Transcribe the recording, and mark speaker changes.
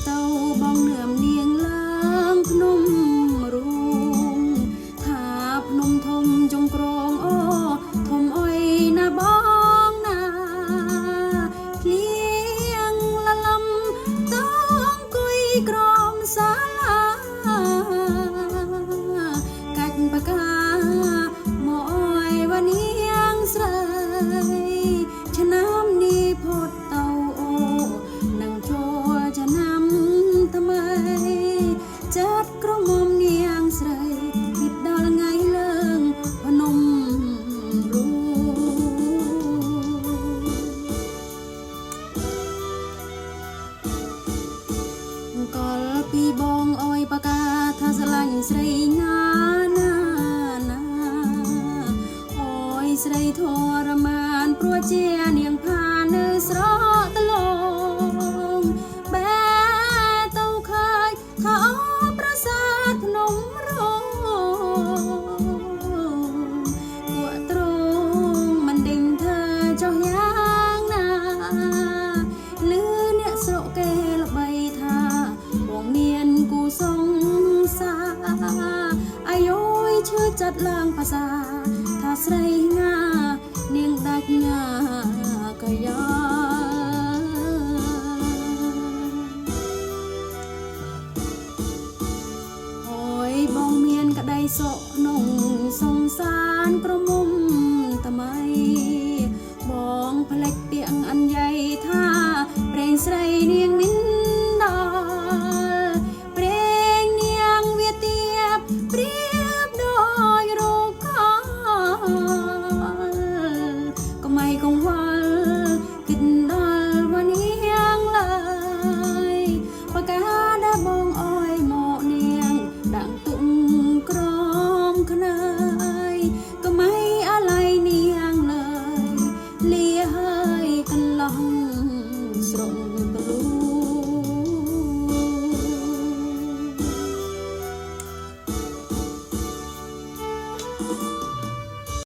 Speaker 1: ទៅបងនឿមនាងឡើងភ្នំរូងថាភ្នំធំចុងក្រងអូធំអុយណាបងណាភ្លៀងលលំតអង្គុយក្រមសាលាកាច់បកាមកអើយវនាងស្រីឆ្នាំនេះផុតទៅអូនឹងចូលឆ្នាំថ្មីចាត់ក្រមុំនាងស្រីគិតដល់ថ្ងៃឡើងភ្នំរូងកលពីបងអើយបកាថាស្រឡាញ់ស្រីណាណាណាអើយស្រីធរមានព្រោះជានាងផានៅស្រកតឡងបែទៅឃើញថាអប្រាសាទភ្នំរូងពួកត្រង់មិនដេញធ្វើចុះយ៉ាងណាលឺអ្នកស្រុកគេល្បីថាបងមានគូសងសាអាយយឈឺចិត្តឡើងភាសាថាស្រីងានាងដាច់ងាក៏យ៉ាអូយបងមានក្តីសុខនងសងសានក្រមុំថ្មីបងផ្លេចពាក្យអញ្ញៃថាប្រេងស្រីនាងមិនដល់ប្រេងនាងវាទៀបព្រៀបដោយរកកុំឲ្យកង្វល់គិតដល់វនាងឡើយបកាដែលបងអើយមកនាងដាក់ទុំក្រមខ្នើយកុំឲ្យអាឡ័យនាងឡើយលាហើយកន្លងស្រងទ្រូង